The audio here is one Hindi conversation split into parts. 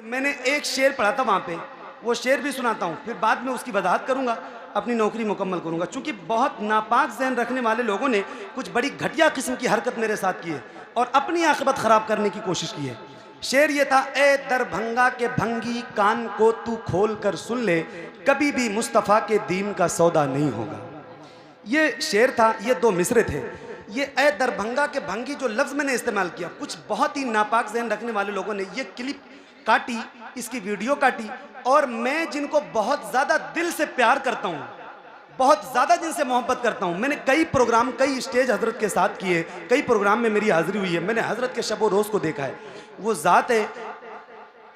मैंने एक शेर पढ़ा था वहाँ पे, वो शेर भी सुनाता हूँ, फिर बाद में उसकी वजाहत करूँगा, अपनी नौकरी मुकम्मल करूँगा। चूँकि बहुत नापाक जहन रखने वाले लोगों ने कुछ बड़ी घटिया किस्म की हरकत मेरे साथ की है और अपनी आखिरत ख़राब करने की कोशिश की है। शेर ये था, ए दरभंगा के भंगी कान को तू खोल कर सुन ले, कभी भी मुस्तफ़ा के दीन का सौदा नहीं होगा। ये शेर था, ये दो मिसरे थे। ये ए दरभंगा के भंगी जो लफ्ज़ मैंने इस्तेमाल किया, कुछ बहुत ही नापाक जहन रखने वाले लोगों ने ये क्लिप काटी, इसकी वीडियो काटी, और मैं जिनको बहुत ज़्यादा दिल से प्यार करता हूँ, बहुत ज़्यादा जिनसे मोहब्बत करता हूँ, मैंने कई प्रोग्राम, कई स्टेज हज़रत के साथ किए, कई प्रोग्राम में मेरी हाज़िरी हुई है, मैंने हज़रत के शब व रोज़ को देखा है। वो ज़ात है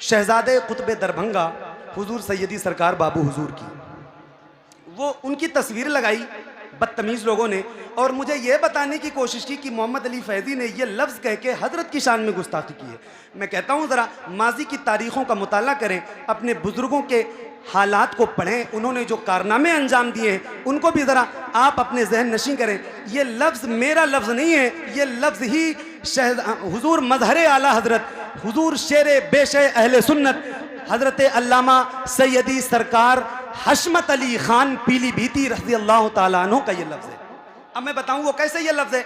शहज़ादे कुतुब दरभंगा हुजूर सैयदी सरकार बाबू हुजूर की। वो उनकी तस्वीर लगाई बदतमीज़ लोगों ने और मुझे ये बताने की कोशिश की कि मोहम्मद अली फैज़ी ने ये लफ्ज़ कह के हज़रत की शान में गुस्ताखी की है। मैं कहता हूँ ज़रा माजी की तारीख़ों का मुताला करें, अपने बुज़ुर्गों के हालात को पढ़ें, उन्होंने जो कारनामे अंजाम दिए हैं उनको भी ज़रा आप अपने जहन नशीं करें। ये लफ्ज़ मेरा लफ्ज़ नहीं है, ये लफ्ज़ ही हुजूर मज़हर आला हज़रत, हुजूर शेर बेशे अहले सुन्नत हज़रत अल्लामा सैयदी सरकार हशमत अली ख़ान पीलीभीती रज़ियल्लाहु ताला अन्हु का ये लफ्ज़ है। अब मैं बताऊँ वो कैसे ये लफ्ज़ है।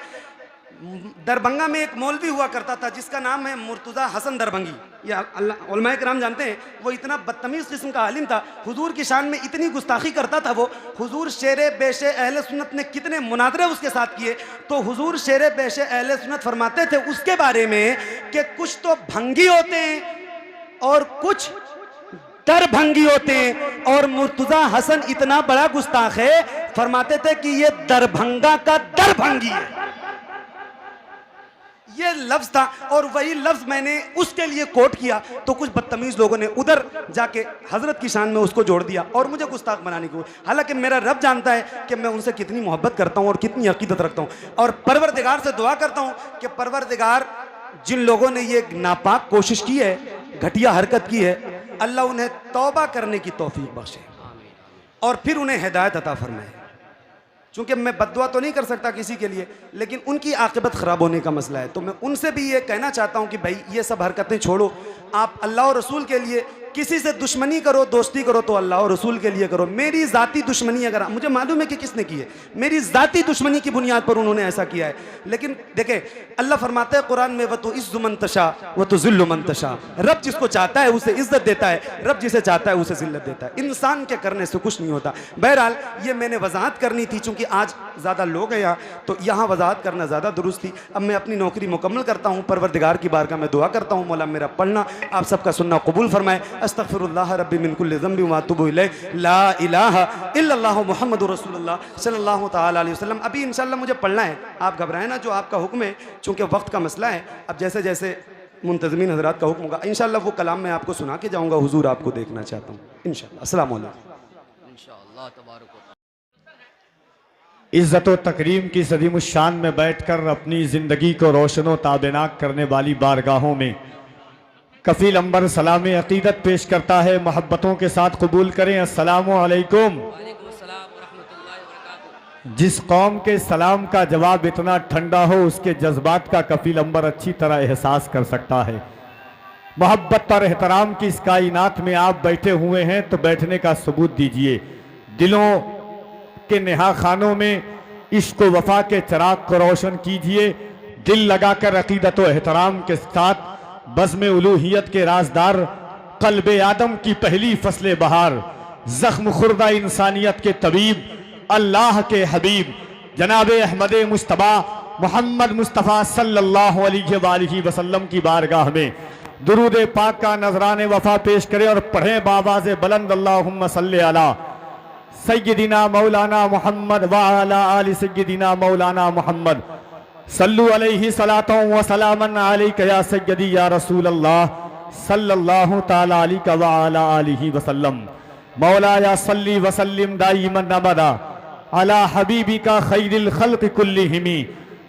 दरभंगा में एक मौलवी हुआ करता था जिसका नाम है मुर्तज़ा हसन दरभंगी, या उलमाए किराम जानते हैं। वो इतना बदतमीज़ किस्म का आलिम था, हुजूर की शान में इतनी गुस्ताखी करता था वो। हुजूर शेर बेशे अहले सुन्नत ने कितने मुनादरे उसके साथ किए, तो हुजूर शेर बेशे अहले सुन्नत फरमाते थे उसके बारे में कि कुछ तो भंगी होते हैं और कुछ दरभंगी होते हैं, और मुर्तज़ा हसन इतना बड़ा गुस्ताख है, फरमाते थे कि ये दरभंगा का दरभंगी है। ये लफ्ज़ था और वही लफ्ज़ मैंने उसके लिए कोट किया, तो कुछ बदतमीज़ लोगों ने उधर जाके हज़रत की शान में उसको जोड़ दिया और मुझे गुस्ताख बनाने की। हालांकि मेरा रब जानता है कि मैं उनसे कितनी मोहब्बत करता हूँ और कितनी अकीदत रखता हूँ, और परवरदिगार से दुआ करता हूँ कि परवरदिगार जिन लोगों ने ये नापाक कोशिश की है, घटिया हरकत की है, अल्लाह उन्हें तौबा करने की तौफीक बख्शे और फिर उन्हें हिदायत अता फरमाए। चूँकि मैं बद्दुआ तो नहीं कर सकता किसी के लिए, लेकिन उनकी आक़िबत ख़राब होने का मसला है, तो मैं उनसे भी ये कहना चाहता हूँ कि भाई ये सब हरकतें छोड़ो, आप अल्लाह और रसूल के लिए किसी से दुश्मनी करो, दोस्ती करो तो अल्लाह और रसूल के लिए करो। मेरी ज़ाती दुश्मनी, अगर मुझे मालूम है कि किसने की है, मेरी ज़ाती दुश्मनी की बुनियाद पर उन्होंने ऐसा किया है, लेकिन देखें अल्लाह फरमाते हैं कुरान में, व तो इज़्ज़ु मन तशा व तो ज़िल्लु मन तशा। रब जिसको चाहता है उसे इज़्ज़त देता है, रब जिसे चाहता है उसे ज़िल्लत देता है। इंसान के करने से कुछ नहीं होता। बहरहाल ये मैंने वजाहत करनी थी, चूँकि आज ज़्यादा लोग हैं यहाँ, तो यहाँ वजाहत करना ज़्यादा दुरुस्त थी। अब मैं अपनी नौकरी मुकम्मल करता हूँ, परवरदिगार की बारगाह में दुआ करता हूँ, मौला मेरा पढ़ना आप सबका सुनना कबूल फरमाए। अस्तग़फिरुल्लाह रब्बी मिन कुल्लि ज़ंबि व अतूबु इलैह, ला इलाहा इल्लल्लाहु मुहम्मदुर रसूलुल्लाह सल्लल्लाहु तआला अलैहि वसल्लम। अभी इंशाअल्लाह मुझे पढ़ना है, आप घबराएं ना, जो आपका हुक्म है, चूँकि वक्त का मसला है। अब जैसे जैसे मुंतज़मीन हज़रात का हुक्म होगा इंशाअल्लाह वो कलाम मैं आपको सुना के जाऊँगा। हुजूर आपको देखना चाहता हूँ इंशाअल्लाह। अस्सलामु अलैकुम। इंशाअल्लाह तबारक इज़्ज़त व तकरीम की सदीम शान में बैठकर अपनी ज़िंदगी को रोशन व ताबेनाक करने वाली बारगाहों में कफ़ील अंबर सलाम अक़ीदत पेश करता है। मोहब्बतों के साथ कबूल करें। अस्सलामु अलैकुम। जिस कौम के सलाम का जवाब इतना ठंडा हो, उसके जज्बात का कफ़ील अंबर अच्छी तरह एहसास कर सकता है। मोहब्बत और एहतराम की इस कायनात में आप बैठे हुए हैं तो बैठने का सबूत दीजिए। दिलों के नेहा खानों में इश्क व वफा के चिराग को रोशन कीजिए। दिल लगाकर अक़ीदत व एहतराम के साथ बज़्म उलूहियत के राजदार, क़ल्ब आदम की पहली फसले बहार, ज़ख्म खुर्दा इंसानियत के तबीब, अल्लाह के हबीब जनाब अहमद मुस्तफ़ा मोहम्मद मुस्तफ़ा सल्लल्लाहु अलैहि वसल्लम की बारगाह में दुरूद पाक का नजरान वफा पेश करें और पढ़ें बावाज़ बुलंद, अल्लाहुम्मा सल्ली अला सय्यदिना मौलाना मोहम्मद व अला आलि सय्यदिना मौलाना मोहम्मद, सल्लु अलैहि सलातन व सलामन अलैका या सय्यदी या रसूल अल्लाह सल्लल्लाहु तआला अलैहि व अला आलिहि वसल्लम। मौला या सल्ली व सल्लिम दाइमन अबदा अला हबीबिका खैरिल खल्क़ि कुल्लिहिम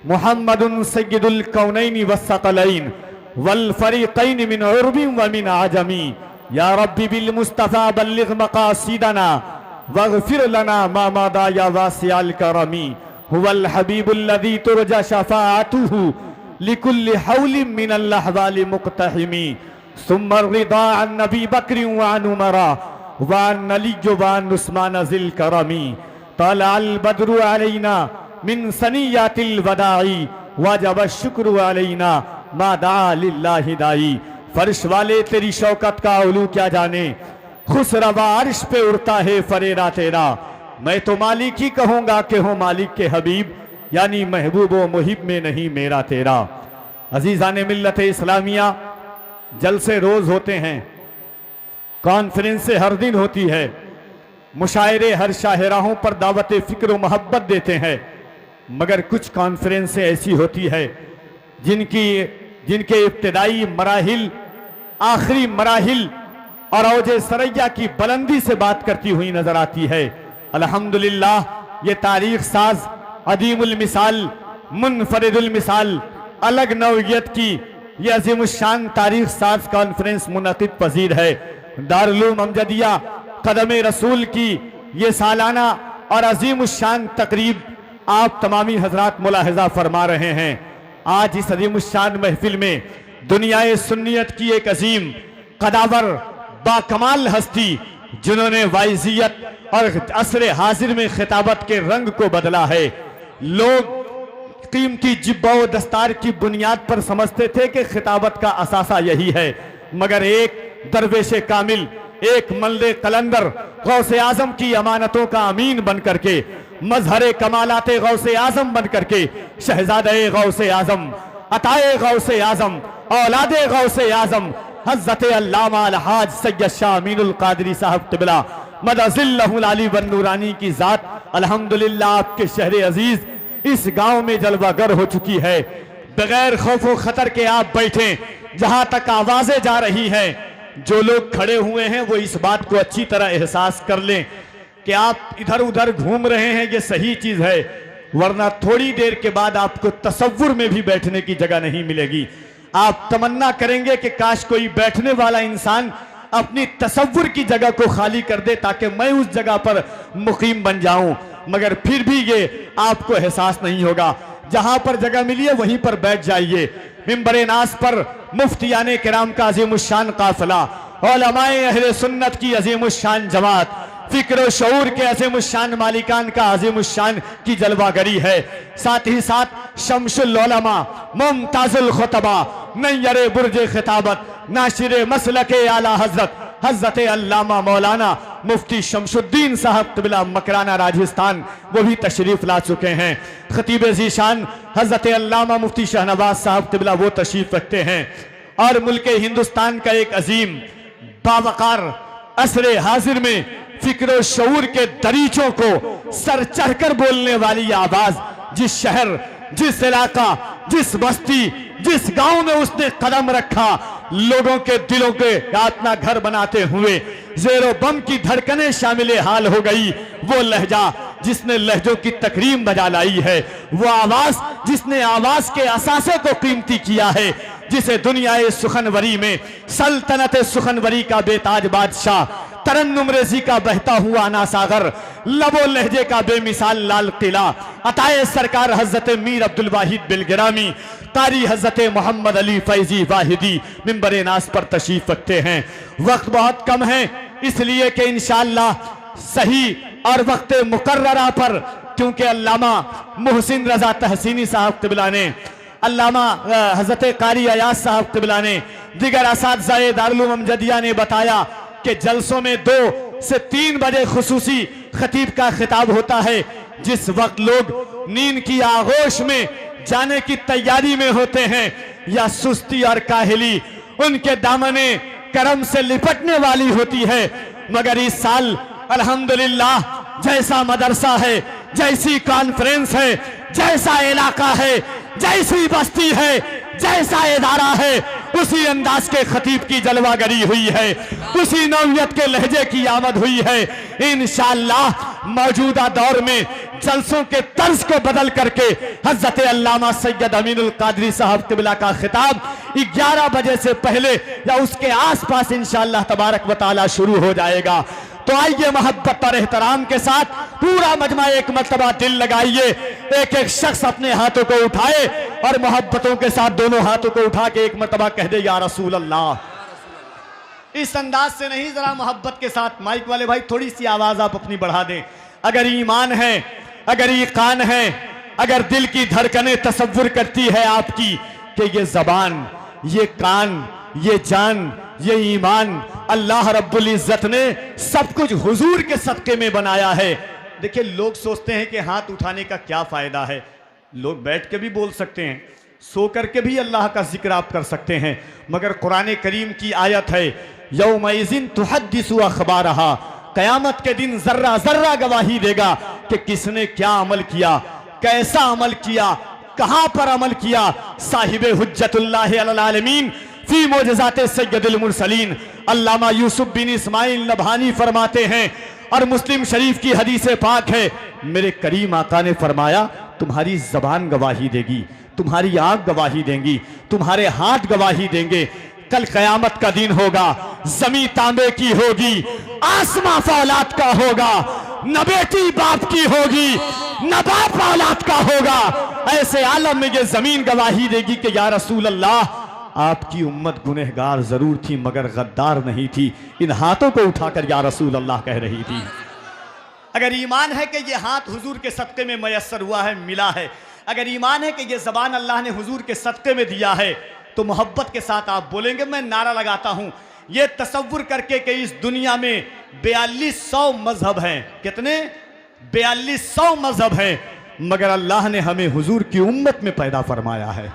मुहम्मदुन सय्यदुल कौनैनि वस्सक़लैन वल फ़रीक़ैन मिन उर्बिन व मिन अजमी। या रब्बी बिल मुस्तफ़ा बल्लिग़ मक़ासिदना वग़फ़िर लना मा मादा या वासिअल करमी। हुवल हबीबुल्लज़ी तुरजा शफ़ाअतुहु लिकुल्लि हौलिन मिनल अहवालि मुक़तहिमी। सुम्मर रिदा अन नबी बकरी वान उमरा वान अली वान उस्मान जिल करमी तलाल बदरु अलैना मिन सनियातिल वदाई वजब शुक्र अलैना मादा लिल्लाहि दाई। फर्श वाले तेरी शौकत का उलू क्या जाने, खुसरवा अर्श पे उड़ता है फरेरा तेरा। मैं तो मालिक ही कहूंगा कि हो मालिक के हबीब, यानी महबूब व मुहिब में नहीं मेरा तेरा। अजीज़ान मिल्लत इस्लामिया, जलसे रोज होते हैं, कॉन्फ्रेंसें हर दिन होती है, मुशायरे हर शाहराहों पर दावत फ़िक्र व मोहब्बत देते हैं, मगर कुछ कॉन्फ्रेंसें ऐसी होती है जिनके इब्तदाई मराहिल, आखिरी मराहिल और औजे सरैया की बुलंदी से बात करती हुई नजर आती है। अल्हम्दुलिल्लाह, ये तारीख साज, अदीमुल मिसाल, मुनफरिदुल मिसाल, अलग नौइयत की ये अजीमुशान तारीख साज कॉन्फ्रेंस मुनक़िद पजीर है। दारुल उलूम अमजदिया कदम रसूल की ये सालाना और अजीमुशान तकरीब आप तमामी हजरात मुलाहिजा फरमा रहे हैं। आज इस अजीमुशान महफिल में दुनियाए सुन्नियत की एक अजीम कदावर बाकमाल हस्ती, जिन्होंने वाइजियत और असर हाजिर में खिताबत के रंग को बदला है। लोग कीमती जिब्बा व दस्तार की बुनियाद पर समझते थे कि खिताबत का असासा यही है, मगर एक दरवेश कामिल, एक मल्ले कलंदर गौसे आजम की अमानतों का अमीन बन करके, मजहरे कमालाते गौसे आजम बन करके, शहजादे गौसे आजम, अताए गौसे आजम, औलादे गौसे आजम हज़रत अल्लामा अलहाज सैयद शाह अमीनुल कादरी साहब क़िबला मदजिल्लहुल अली वन नूरानी की ज़ात अल्हम्दुलिल्लाह आपके शहर अजीज इस गांव में जलवागर हो चुकी है। बगैर खौफो खतर के आप बैठे, जहां तक आवाजें जा रही हैं, जो लोग खड़े हुए हैं वो इस बात को अच्छी तरह एहसास कर लें कि आप इधर उधर घूम रहे हैं, ये सही चीज है, वरना थोड़ी देर के बाद आपको तसव्वुर में भी बैठने की जगह नहीं मिलेगी। आप तमन्ना करेंगे कि काश कोई बैठने वाला इंसान अपनी तसव्वुर की जगह को खाली कर दे ताकि मैं उस जगह पर मुकीम बन जाऊं, मगर फिर भी ये आपको एहसास नहीं होगा। जहां पर जगह मिली है वहीं पर बैठ जाइए। मिंबरे नास पर मुफ्तियाने किराम का अजीमुशान काफिला, उलमाए अहले सुन्नत की अजीमुशान जमात, फिक्र और शऊर के अजीमुशान मालिकान का अजीमुशान की जलवागरी है। साथ ही साथ शमशुल उलमा, मुमताजुल खुतबा, नय्यरे बुर्ज खिताबत, नाशिरे मसलके आला हजरत अल्लामा मौलाना मुफ्ती शमशुद्दीन साहब क़िबला मकराना राजस्थान, वो भी तशरीफ ला चुके हैं। खतीब ज़ीशान हजरत अल्लामा मुफ्ती शहनवाज साहब क़िबला वो तशरीफ रखते हैं। और मुल्क हिंदुस्तान का एक अजीम बावकार असरे हाजिर में फिक्र और शऊर के दरीचों को सर चढ़कर बोलने वाली आवाज, जिस शहर, जिस इलाका, जिस बस्ती, जिस गांव में उसने कदम रखा, लोगों के दिलों के अपना घर बनाते हुए जेरो बम की धड़कनें शामिल हाल हो गई। वो लहजा जिसने लहजों की तकरीम बजा लाई है, वो आवाज जिसने आवाज के असासे को कीमती किया है, जिसे दुनियाए सुखनवरी में सल्तनत सुखनवरी का बेताज बादशाह, तरन्नुम रेजी का बहता हुआ नासागर, लबो लहजे का बेमिसाल लाल किला, अताए सरकार हजरत मीर अब्दुल वाहिद बिलगिरामी, कारी हजरत मोहम्मद अली फैजी वाहिदी मिंबरे नास पर तशरीफ रखते हैं। वक्त बहुत कम है, इसलिए कि इंशाअल्लाह सही और वक्त मुकर्ररा पर, क्योंकि अल्लामा मोहसिन रजा तहसीनी साहब क़िबला ने, अल्लामा हजरत कारी अयाज साहब क़िबला ने, दिगर असातिज़ाए दारुल उलूम अमजदिया ने बताया कि जलसों में 2 से 3 बजे खुसूसी खतीब का खिताब होता है, जिस वक्त लोग नींद की आगोश में जाने की तैयारी में होते हैं, या सुस्ती और काहिली उनके दामने करम से लिपटने वाली होती है। मगर इस साल अल्हम्दुलिल्लाह जैसा मदरसा है, जैसी कॉन्फ्रेंस है, जैसा इलाका है, जैसी बस्ती है, जैसा इदारा है, उसी अंदाज के खतीब की जलवागरी हुई है, उसी नौयत के लहजे की आमद हुई है। इंशाअल्लाह मौजूदा दौर में जलसों के तर्ज को बदल करके हजरत अल्लामा सैयद अमीनुल कादरी साहब क़िबला का खिताब 11 बजे से पहले या उसके आसपास इंशाअल्लाह तबारक व तआला शुरू हो जाएगा। तो आइए मोहब्बत और एहतराम के साथ पूरा मजमा एक मर्तबा दिल लगाइए, एक एक शख्स अपने हाथों को उठाए और मोहब्बतों के साथ दोनों हाथों को उठा के एक मर्तबा कह दे या रसूल अल्लाह। इस अंदाज से नहीं, जरा मोहब्बत के साथ। माइक वाले भाई थोड़ी सी आवाज आप अपनी बढ़ा दें। अगर ईमान है, अगर ईकान है, अगर दिल की धड़कनें तसव्वुर करती है आपकी कि ये जबान, ये कान, ये जान, ये ईमान अल्लाह रब्बुल इज्जत ने सब कुछ हुजूर के सदके में बनाया है। देखिए, लोग सोचते हैं कि हाथ उठाने का क्या फायदा है। लोग बैठ के भी बोल सकते हैं, सो करके भी अल्लाह का जिक्र आप कर सकते हैं, मगर कुरान करीम की आयत है यौमइज़िन तुहद्दिसु अखबारहा, कयामत के दिन जर्रा जर्रा गवाही देगा कि किसने क्या अमल किया, कैसा अमल किया, कहां पर अमल किया। साहिबे हुज्जतुल्लाह अलल आलमीन फी मोजज़ाते सय्यदुल मुरसलीन अल्लामा यूसुफ बिन इस्माइल नबहानी फरमाते हैं, और मुस्लिम शरीफ की हदीस पाक है, मेरे करीम आका ने फरमाया तुम्हारी जबान गवाही देगी, तुम्हारी आंख गवाही देंगी, तुम्हारे हाथ गवाही देंगे। कल कयामत का दिन होगा, जमी तांबे की होगी, आसमां फौलाद का होगा, न बेटी बाप की होगी, न बाप औलाद का होगा। ऐसे आलम में ये जमीन गवाही देगी कि या रसूल अल्लाह, आपकी उम्मत गुनहगार जरूर थी मगर गद्दार नहीं थी। इन हाथों को उठाकर या रसूल अल्लाह कह रही थी। अगर ईमान है कि ये हाथ हुजूर के सदके में मयस्सर हुआ है, मिला है, अगर ईमान है कि ये जबान अल्लाह ने हुजूर के सदके में दिया है, तो मोहब्बत के साथ आप बोलेंगे। मैं नारा लगाता हूं, ये तसव्वुर करके कि इस दुनिया में 4200 मजहब हैं। कितने? 4200 मजहब हैं, मगर अल्लाह ने हमें हुजूर की उम्मत में पैदा फरमाया है।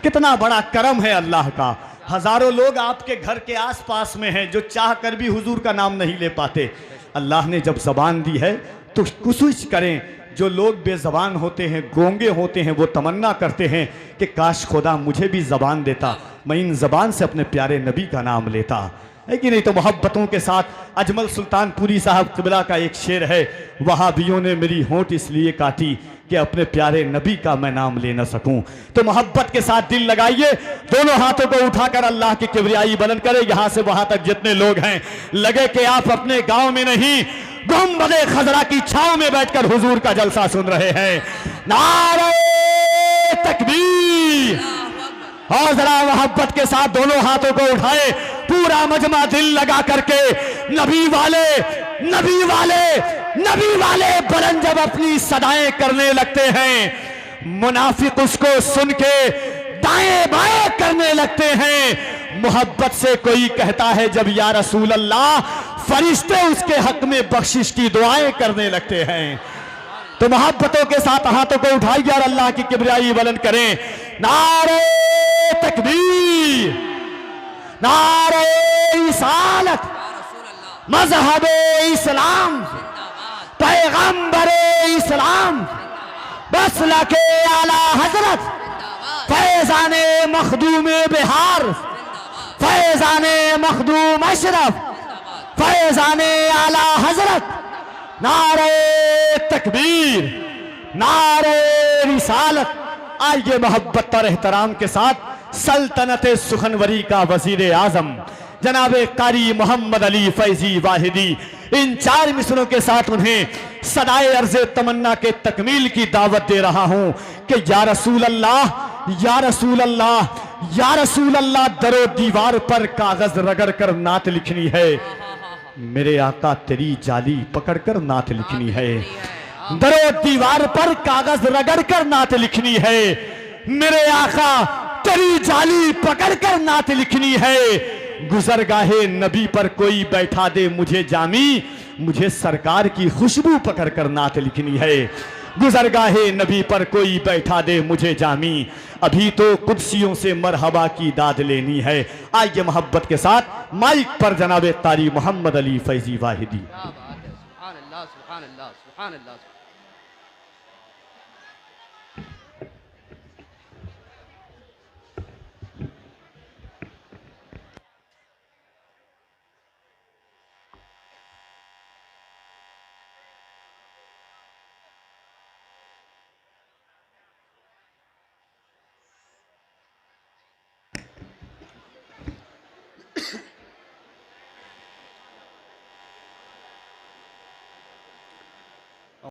कितना बड़ा करम है अल्लाह का। हजारों लोग आपके घर के आसपास में हैं जो चाह कर भी हुजूर का नाम नहीं ले पाते। अल्लाह ने जब जबान दी है तो कोशिश करें। जो लोग बेजबान होते हैं, गोंगे होते हैं, वो तमन्ना करते हैं कि काश खुदा मुझे भी जबान देता, मैं इन जबान से अपने प्यारे नबी का नाम लेता, है कि नहीं। तो मोहब्बतों के साथ अजमल सुल्तानपुरी साहब क़िबला का एक शेर है, वहाबियों ने मेरी होंठ इसलिए काटी कि अपने प्यारे नबी का मैं नाम ले न सकूं। तो मोहब्बत के साथ दिल लगाइए, दोनों हाथों को उठाकर अल्लाह की किबरियाई बुलंद करें। यहां से वहां तक जितने लोग हैं, लगे कि आप अपने गांव में नहीं, गुंबदे खजरा की छांव में बैठकर हुजूर का जलसा सुन रहे हैं। नारे तकबीर। और जरा मोहब्बत के साथ दोनों हाथों को उठाए, पूरा मजमा दिल लगा करके नबी वाले, नबी वाले, नबी वाले बुलंद जब अपनी सदाएं करने लगते हैं, मुनाफिक उसको सुन के दाएं बाएं करने लगते हैं। मोहब्बत से कोई कहता है जब या रसूल अल्लाह, फरिश्ते उसके हक में बख्शिश की दुआएं करने लगते हैं। तो मोहब्बतों के साथ हाथों को उठाइए और अल्लाह की किबरियाई बुलंद करें। नारे तकबीर, नारे रिसालत, मजहबे इस्लाम, पैगंबरे इस्लाम, बसलके आला हजरत, फैजाने मखदूम बिहार, फैजाने मखदूम अशरफ, फैजाने आला हजरत। नारे तकबीर, नारे रिसालत। आइए मोहब्बत और एहतराम के साथ सल्तनत सुखनवरी का वजीर आजम जनाब कारी मोहम्मद अली फैजी वाहिदी, इन 4 मिसरों के साथ उन्हें सदाए अर्ज़े तमन्ना के तकमील की दावत दे रहा हूं कि या रसूल अल्लाह, या रसूल अल्लाह, या रसूल अल्लाह। दरो दीवार पर कागज रगड़ कर नात लिखनी है, मेरे आका तेरी जाली पकड़कर नात लिखनी है। दरो दीवार पर कागज रगड़ कर नात लिखनी है, मेरे आका तेरी जाली पकड़कर नात लिखनी है। गुजरगाहे नबी पर कोई बैठा दे मुझे जामी, मुझे सरकार की खुशबू पकड़कर नात लिखनी है। गुजरगाहे नबी पर कोई बैठा दे मुझे जामी, अभी तो कुदसियों से मरहबा की दाद लेनी है। आइए मोहब्बत के साथ माइक पर जनाब कारी मोहम्मद अली फैजी वाहिदी। सुभान अल्लाह, सुभान अल्लाह, सुभान अल्लाह।